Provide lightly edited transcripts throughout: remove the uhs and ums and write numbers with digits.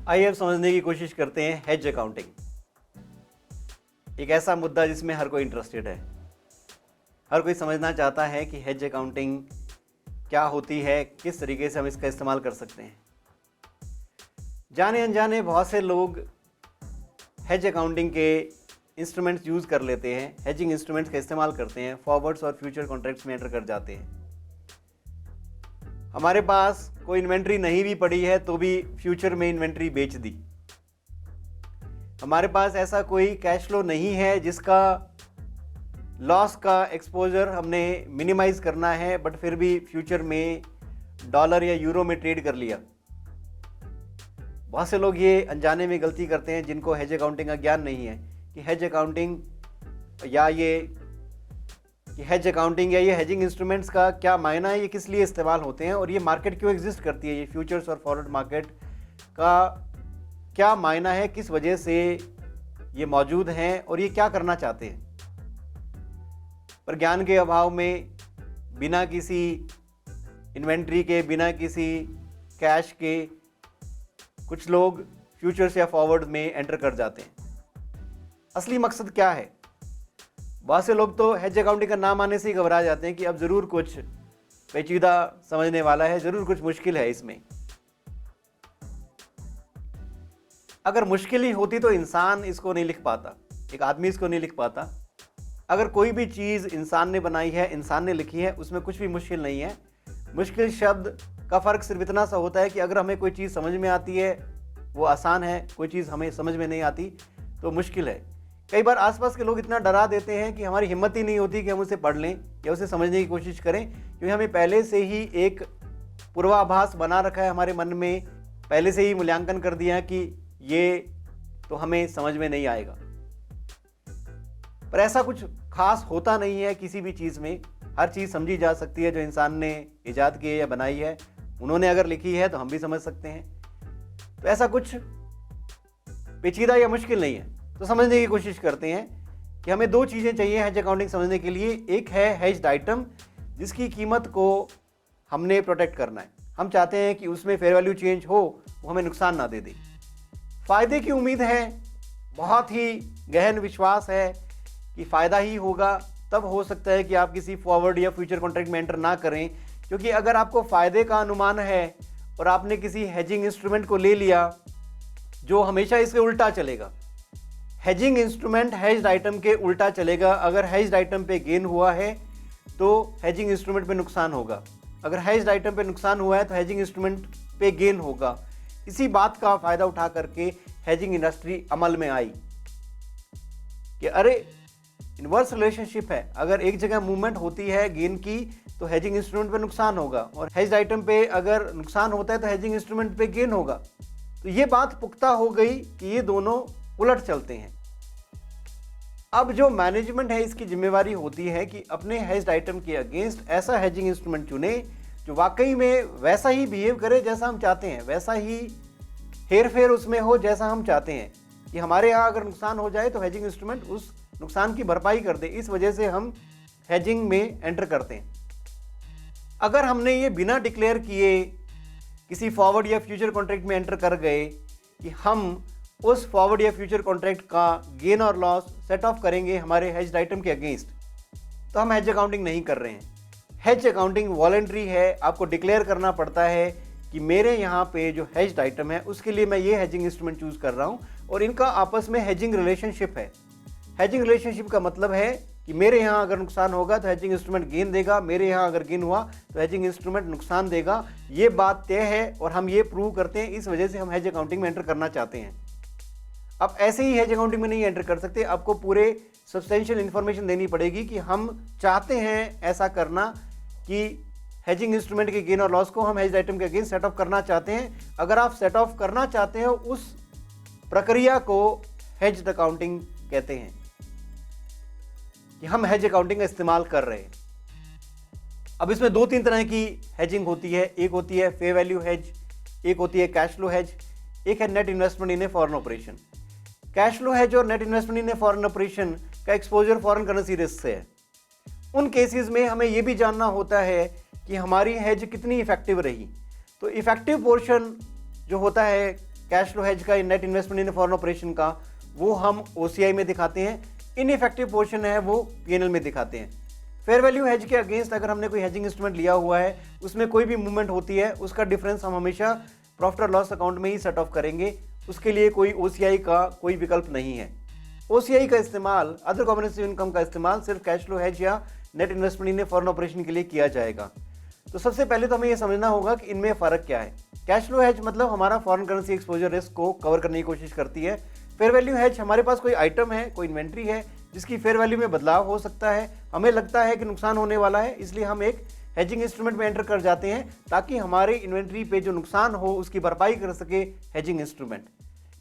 आइए अब समझने की कोशिश करते हैं हेज अकाउंटिंग। एक ऐसा मुद्दा जिसमें हर कोई इंटरेस्टेड है। हर कोई समझना चाहता है कि हेज अकाउंटिंग क्या होती है, किस तरीके से हम इसका इस्तेमाल कर सकते हैं। जाने अनजाने बहुत से लोग हेज अकाउंटिंग के इंस्ट्रूमेंट्स यूज़ कर लेते हैं, हेजिंग इंस्ट्रूमेंट्स का इस्तेमाल करते हैं, फॉरवर्ड्स और फ्यूचर कॉन्ट्रैक्ट्स में एंटर कर जाते हैं। हमारे पास कोई इन्वेंट्री नहीं भी पड़ी है तो भी फ्यूचर में इन्वेंट्री बेच दी। हमारे पास ऐसा कोई कैश फ्लो नहीं है जिसका लॉस का एक्सपोजर हमने मिनिमाइज करना है, बट फिर भी फ्यूचर में डॉलर या यूरो में ट्रेड कर लिया। बहुत से लोग ये अनजाने में गलती करते हैं जिनको हेज अकाउंटिंग का ज्ञान नहीं है कि हेज अकाउंटिंग या ये हेजिंग इंस्ट्रूमेंट्स का क्या मायना है, ये किस लिए इस्तेमाल होते हैं और ये मार्केट क्यों एग्जिस्ट करती है। ये फ्यूचर्स और फॉरवर्ड मार्केट का क्या मायना है, किस वजह से ये मौजूद हैं और ये क्या करना चाहते हैं। पर ज्ञान के अभाव में बिना किसी इन्वेंट्री के, बिना किसी कैश के कुछ लोग फ्यूचर्स या फॉरवर्ड में एंटर कर जाते हैं। असली मकसद क्या है? बहुत से लोग तो हेज अकाउंटिंग का नाम आने से ही घबरा जाते हैं कि अब ज़रूर कुछ पेचीदा समझने वाला है, ज़रूर कुछ मुश्किल है इसमें। अगर मुश्किल ही होती तो इंसान इसको नहीं लिख पाता, एक आदमी इसको नहीं लिख पाता। अगर कोई भी चीज़ इंसान ने बनाई है, इंसान ने लिखी है, उसमें कुछ भी मुश्किल नहीं है। मुश्किल शब्द का फ़र्क सिर्फ इतना सा होता है कि अगर हमें कोई चीज़ समझ में आती है वो आसान है, कोई चीज़ हमें समझ में नहीं आती तो मुश्किल है। कई बार आसपास के लोग इतना डरा देते हैं कि हमारी हिम्मत ही नहीं होती कि हम उसे पढ़ लें या उसे समझने की कोशिश करें, क्योंकि हमें पहले से ही एक पूर्वाभास बना रखा है हमारे मन में, पहले से ही मूल्यांकन कर दिया कि ये तो हमें समझ में नहीं आएगा। पर ऐसा कुछ खास होता नहीं है किसी भी चीज़ में। हर चीज़ समझी जा सकती है जो इंसान ने ईजाद की है या बनाई है। उन्होंने अगर लिखी है तो हम भी समझ सकते हैं। तो ऐसा कुछ पेचीदा या मुश्किल नहीं है। तो समझने की कोशिश करते हैं कि हमें दो चीज़ें चाहिए हेज अकाउंटिंग समझने के लिए। एक है हेज्ड आइटम, जिसकी कीमत को हमने प्रोटेक्ट करना है। हम चाहते हैं कि उसमें फेयर वैल्यू चेंज हो, वो हमें नुकसान ना दे दे। फ़ायदे की उम्मीद है, बहुत ही गहन विश्वास है कि फ़ायदा ही होगा। तब हो सकता है कि आप किसी फॉरवर्ड या फ्यूचर कॉन्ट्रैक्ट में एंटर ना करें, क्योंकि अगर आपको फ़ायदे का अनुमान है और आपने किसी हेजिंग इंस्ट्रूमेंट को ले लिया जो हमेशा इसके उल्टा चलेगा। हेजिंग इंस्ट्रूमेंट हेज्ड आइटम के उल्टा चलेगा। अगर हेज्ड आइटम पे गेन हुआ है तो हेजिंग इंस्ट्रूमेंट पे नुकसान होगा, अगर हेज्ड आइटम पे नुकसान हुआ है तो हेजिंग इंस्ट्रूमेंट पे गेन होगा। इसी बात का फ़ायदा उठा करके हेजिंग इंडस्ट्री अमल में आई कि अरे इन्वर्स रिलेशनशिप है, अगर एक जगह मूवमेंट होती है गेन की तो हेजिंग इंस्ट्रूमेंट पे नुकसान होगा, और हेज्ड आइटम पे अगर नुकसान होता है तो हेजिंग इंस्ट्रूमेंट पे गेन होगा। तो ये बात पुख्ता हो गई कि ये दोनों उलट चलते हैं। अब जो मैनेजमेंट है इसकी जिम्मेवारी होती है कि अपने हेज्ड आइटम के अगेंस्ट ऐसा हेजिंग इंस्ट्रूमेंट चुने जो वाकई में वैसा ही बिहेव करे जैसा हम चाहते हैं, वैसा ही हेर फेर उसमें हो जैसा हम चाहते हैं कि हमारे यहाँ अगर नुकसान हो जाए तो हेजिंग इंस्ट्रूमेंट उस नुकसान की भरपाई कर दे। इस वजह से हम हेजिंग में एंटर करते हैं। अगर हमने ये बिना डिक्लेयर किए किसी फॉरवर्ड या फ्यूचर कॉन्ट्रैक्ट में एंटर कर गए कि हम उस फॉरवर्ड या फ्यूचर कॉन्ट्रैक्ट का गेन और लॉस सेट ऑफ करेंगे हमारे हेज्ड आइटम के अगेंस्ट, तो हम हेज अकाउंटिंग नहीं कर रहे हैं। हेज अकाउंटिंग वॉलंटरी है। आपको डिक्लेयर करना पड़ता है कि मेरे यहाँ पे जो हेज्ड आइटम है उसके लिए मैं ये हेजिंग इंस्ट्रूमेंट चूज़ कर रहा हूँ और इनका आपस में हेजिंग रिलेशनशिप है। हेजिंग रिलेशनशिप का मतलब है कि मेरे यहाँ अगर नुकसान होगा तो हेजिंग इंस्ट्रूमेंट गेन देगा, मेरे यहाँ अगर गेन हुआ तो हेजिंग इंस्ट्रूमेंट नुकसान देगा। ये बात तय है और हम ये प्रूव करते हैं। इस वजह से हम हेज अकाउंटिंग में एंटर करना चाहते हैं। अब ऐसे ही हेज अकाउंटिंग में नहीं एंटर कर सकते, आपको पूरे सब्सटेंशियल इन्फॉर्मेशन देनी पड़ेगी कि हम चाहते हैं ऐसा करना कि हेजिंग इंस्ट्रूमेंट के गेन और लॉस को हम हेज्ड आइटम के अगेंस्ट सेट ऑफ करना चाहते हैं। अगर आप सेट ऑफ करना चाहते हो उस प्रक्रिया को हेज्ड अकाउंटिंग कहते हैं कि हम हेज अकाउंटिंग का इस्तेमाल कर रहे हैं। अब इसमें दो तीन तरह की हेजिंग होती है। एक होती है फेयर वैल्यू हेज, एक होती है कैश फ्लो हेज, एक है net investment in a foreign operation. Cash flow hedge और net investment in a foreign operation का एक्सपोजर फॉरेन करेंसी रिस्क से है। उन केसेस में हमें यह भी जानना होता है कि हमारी हेज कितनी इफेक्टिव रही। तो इफेक्टिव पोर्शन जो होता है कैश फ्लो हेज का, net investment in foreign operation का, वो हम OCI में दिखाते हैं। इनइफेक्टिव पोर्शन है वो P&L में दिखाते हैं। फेयर वैल्यू हेज के अगेंस्ट अगर हमने कोई हेजिंग इंस्ट्रूमेंट लिया हुआ है, उसमें कोई भी मूवमेंट होती है, उसका डिफरेंस हम हमेशा प्रॉफिट और लॉस अकाउंट में ही सेट ऑफ करेंगे। उसके लिए कोई OCI का कोई विकल्प नहीं है। OCI का इस्तेमाल, अदर कॉम्प्रिहेंसिव इनकम का इस्तेमाल सिर्फ कैश फ्लो हेज या net investment in foreign operation के लिए किया जाएगा। तो सबसे पहले तो हमें यह समझना होगा कि इनमें फ़र्क क्या है। कैश फ्लो हेज मतलब हमारा फॉरेन करेंसी एक्सपोजर रिस्क को कवर करने की कोशिश करती है। फेयर वैल्यू हेज हमारे पास कोई आइटम है, कोई इन्वेंट्री है जिसकी फेयर वैल्यू में बदलाव हो सकता है, हमें लगता है कि नुकसान होने वाला है, इसलिए हम एक हेजिंग इंस्ट्रूमेंट में एंटर कर जाते हैं ताकि हमारे इन्वेंट्री पे जो नुकसान हो उसकी भरपाई कर सके हेजिंग इंस्ट्रूमेंट।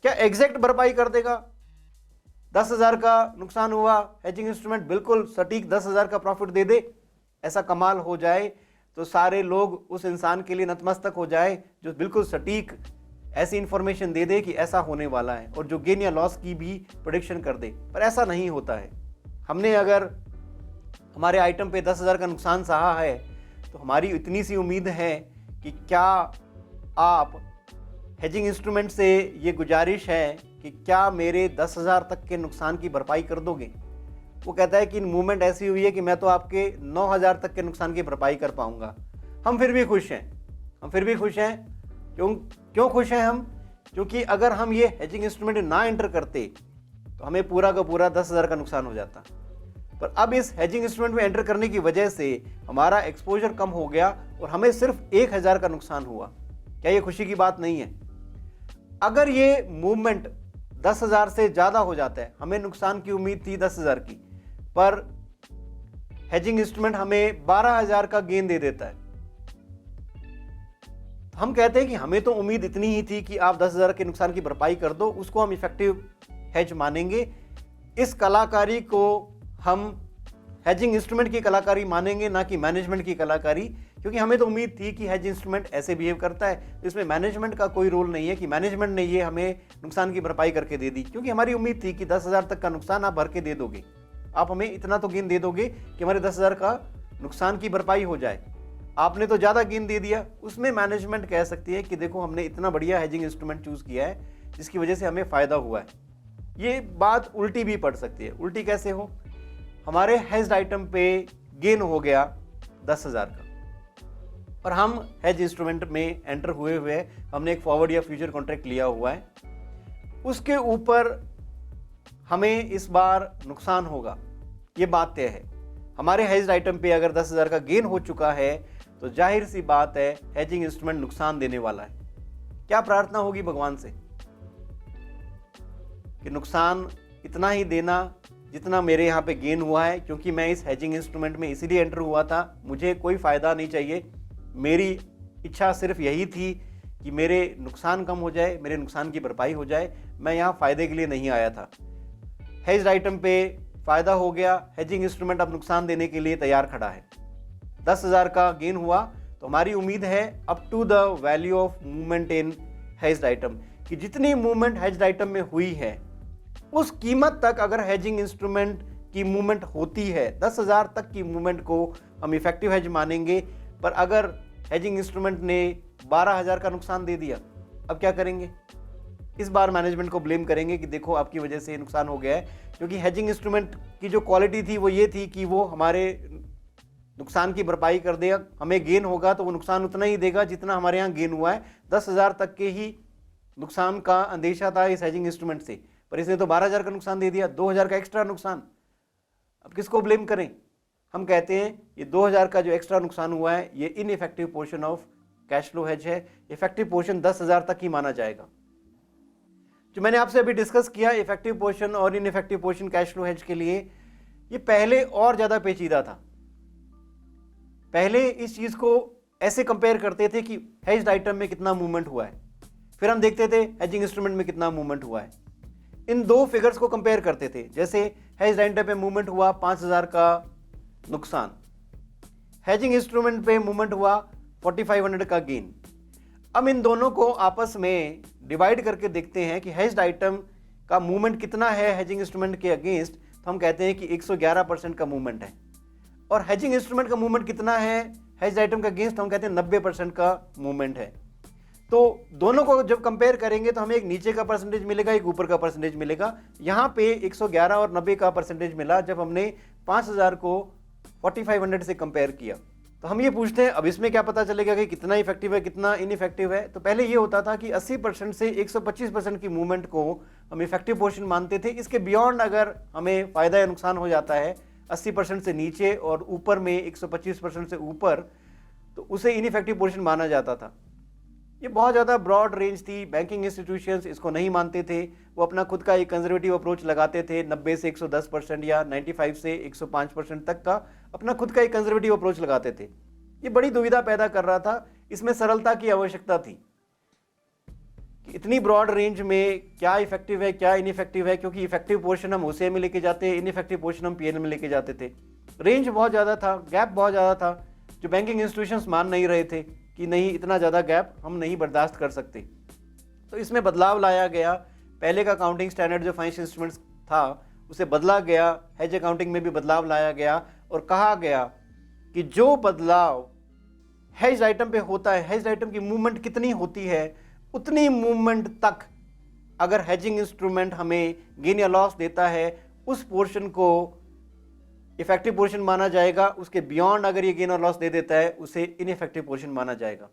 क्या एग्जैक्ट भरपाई कर देगा? 10,000 का नुकसान हुआ, हेजिंग इंस्ट्रूमेंट बिल्कुल सटीक 10,000 का प्रॉफिट दे दे? ऐसा कमाल हो जाए तो सारे लोग उस इंसान के लिए नतमस्तक हो जाए जो बिल्कुल सटीक ऐसी इंफॉर्मेशन दे दे कि ऐसा होने वाला है और जो गेन या लॉस की भी प्रेडिक्शन कर दे। पर ऐसा नहीं होता है। हमने अगर हमारे आइटम पे 10,000 का नुकसान सहा है तो हमारी इतनी सी उम्मीद है कि क्या आप हेजिंग इंस्ट्रूमेंट से ये गुजारिश है कि क्या मेरे 10,000 तक के नुकसान की भरपाई कर दोगे? वो कहता है कि मूवमेंट ऐसी हुई है कि मैं तो आपके 9,000 तक के नुकसान की भरपाई कर पाऊंगा। हम फिर भी खुश हैं। क्यों खुश हैं हम? क्योंकि अगर हम ये हेजिंग इंस्ट्रूमेंट ना एंटर करते तो हमें पूरा का पूरा 10,000 का नुकसान हो जाता। पर अब इस हेजिंग इंस्ट्रूमेंट में एंटर करने की वजह से हमारा एक्सपोजर कम हो गया और हमें सिर्फ 1,000 का नुकसान हुआ। क्या ये खुशी की बात नहीं है? अगर ये मूवमेंट 10,000 से ज़्यादा हो जाता है, हमें नुकसान की उम्मीद थी 10,000 की, पर हेजिंग इंस्ट्रूमेंट हमें 12,000 का गेन दे देता है, हम कहते हैं कि हमें तो उम्मीद इतनी ही थी कि आप 10,000 के नुकसान की भरपाई कर दो, उसको हम इफेक्टिव हेज मानेंगे। इस कलाकारी को हम हेजिंग इंस्ट्रूमेंट की कलाकारी मानेंगे, ना कि मैनेजमेंट की कलाकारी, क्योंकि हमें तो उम्मीद थी कि हेज इंस्ट्रूमेंट ऐसे बिहेव करता है, इसमें मैनेजमेंट का कोई रोल नहीं है कि मैनेजमेंट ने ये हमें नुकसान की भरपाई करके दे दी। क्योंकि हमारी उम्मीद थी कि 10,000 तक का नुकसान आप भर के दे दोगे, आप हमें इतना तो गेन दे दोगे कि हमारे 10,000 का नुकसान की भरपाई हो जाए। आपने तो ज़्यादा गेन दे दिया। उसमें मैनेजमेंट कह सकती है कि देखो हमने इतना बढ़िया हेजिंग इंस्ट्रूमेंट चूज़ किया है जिसकी वजह से हमें फ़ायदा हुआ है। ये बात उल्टी भी पड़ सकती है। उल्टी कैसे हो? हमारे हेज्ड आइटम पे गेन हो गया 10,000 का और हम हेज इंस्ट्रूमेंट में एंटर हुए हमने एक फॉरवर्ड या फ्यूचर कॉन्ट्रैक्ट लिया हुआ है, उसके ऊपर हमें इस बार नुकसान होगा, ये बात तय है। हमारे हेज्ड आइटम पे अगर 10,000 का गेन हो चुका है तो जाहिर सी बात है हेजिंग इंस्ट्रूमेंट नुकसान देने वाला है। क्या प्रार्थना होगी भगवान से कि नुकसान इतना ही देना जितना मेरे यहाँ पे गेन हुआ है, क्योंकि मैं इस हेजिंग इंस्ट्रूमेंट में इसीलिए एंटर हुआ था, मुझे कोई फ़ायदा नहीं चाहिए, मेरी इच्छा सिर्फ यही थी कि मेरे नुकसान कम हो जाए, मेरे नुकसान की भरपाई हो जाए, मैं यहाँ फ़ायदे के लिए नहीं आया था। हेज्ड आइटम पे फ़ायदा हो गया, हेजिंग इंस्ट्रूमेंट अब नुकसान देने के लिए तैयार खड़ा है। 10,000 का गेन हुआ तो हमारी उम्मीद है up to the value of movement in hedged item, कि जितनी मूवमेंट हेज्ड आइटम में हुई है उस कीमत तक अगर हेजिंग इंस्ट्रूमेंट की मूवमेंट होती है, 10,000 तक की मूवमेंट को हम इफेक्टिव हेज मानेंगे। पर अगर हेजिंग इंस्ट्रूमेंट ने 12,000 का नुकसान दे दिया, अब क्या करेंगे? इस बार मैनेजमेंट को ब्लेम करेंगे कि देखो आपकी वजह से नुकसान हो गया है, क्योंकि हेजिंग इंस्ट्रूमेंट की जो क्वालिटी थी वो ये थी कि वो हमारे नुकसान की भरपाई कर देगा। हमें गेन होगा तो वो नुकसान उतना ही देगा जितना हमारे यहाँ गेन हुआ है। 10,000 तक के ही नुकसान का अंदेशा था इस हेजिंग इंस्ट्रूमेंट से, पर इसने तो 12,000 का नुकसान दे दिया, 2,000 का एक्स्ट्रा नुकसान। अब किसको ब्लेम करें? हम कहते हैं ये 2,000 का जो एक्स्ट्रा नुकसान हुआ है ये ineffective portion of cash flow hedge है। इफेक्टिव पोर्शन 10,000 तक ही माना जाएगा। जो मैंने आपसे अभी डिस्कस किया इफेक्टिव पोर्शन और ineffective portion cash flow hedge के लिए, ये पहले और ज़्यादा पेचीदा था। पहले इस चीज़ को ऐसे कंपेयर करते थे कि हेज्ड आइटम में कितना मूवमेंट हुआ है, फिर हम देखते थे हेजिंग इंस्ट्रूमेंट में कितना मूवमेंट हुआ है। इन दो फिगर्स को कंपेयर करते थे। जैसे हेज्ड आइटम पे मूवमेंट हुआ 5,000 का नुकसान, हेजिंग इंस्ट्रूमेंट पे मूवमेंट हुआ 4,500 का गेन। अब इन दोनों को आपस में डिवाइड करके देखते हैं कि हेज्ड आइटम का मूवमेंट कितना है हेजिंग इंस्ट्रूमेंट के अगेंस्ट, तो हम कहते हैं कि 111% का मूवमेंट है। और हेजिंग इंस्ट्रूमेंट का मूवमेंट कितना है हेज्ड आइटम का अगेंस्ट, हम कहते हैं 90% का मूवमेंट है। तो दोनों को जब कंपेयर करेंगे तो हमें एक नीचे का परसेंटेज मिलेगा, एक ऊपर का परसेंटेज मिलेगा। यहाँ पे 111 और 90 का परसेंटेज मिला जब हमने 5000 को 4500 से कंपेयर किया। तो हम ये पूछते हैं अब इसमें क्या पता चलेगा कि कितना इफेक्टिव है कितना इनइफेक्टिव है। तो पहले ये होता था कि 80% से 125% की मूवमेंट को हम इफेक्टिव पोर्शन मानते थे। इसके बियॉन्ड अगर हमें फायदा या नुकसान हो जाता है 80% से नीचे और ऊपर में 125% से ऊपर, तो उसे इनइफेक्टिव पोर्शन माना जाता था। ये बहुत ज़्यादा ब्रॉड रेंज थी। बैंकिंग इंस्टीट्यूशंस इसको नहीं मानते थे, वो अपना खुद का एक कंजर्वेटिव अप्रोच लगाते थे। 90 से 110% या 95 से 105% तक का अपना खुद का एक कंजर्वेटिव अप्रोच लगाते थे। ये बड़ी दुविधा पैदा कर रहा था। इसमें सरलता की आवश्यकता थी कि इतनी ब्रॉड रेंज में क्या इफेक्टिव है क्या इनइफेक्टिव है, क्योंकि इफेक्टिव पोर्शन हम ओसीआई में लेके जाते हैं, इनइफेक्टिव पोर्शन हम पीएनएल में लेके जाते थे। रेंज बहुत ज़्यादा था, गैप बहुत ज़्यादा था, जो बैंकिंग इंस्टीट्यूशंस मान नहीं रहे थे कि नहीं इतना ज़्यादा गैप हम नहीं बर्दाश्त कर सकते। तो इसमें बदलाव लाया गया। पहले का अकाउंटिंग स्टैंडर्ड जो फाइनेंशियल इंस्ट्रूमेंट्स था उसे बदला गया, हेज अकाउंटिंग में भी बदलाव लाया गया और कहा गया कि जो बदलाव हेज आइटम पे होता है, हेज आइटम की मूवमेंट कितनी होती है उतनी मूवमेंट तक अगर हेजिंग इंस्ट्रूमेंट हमें गेन या लॉस देता है उस पोर्शन को इफेक्टिव पोर्शन माना जाएगा। उसके बियॉन्ड अगर ये गेन और लॉस दे देता है उसे इनइफेक्टिव पोर्शन माना जाएगा।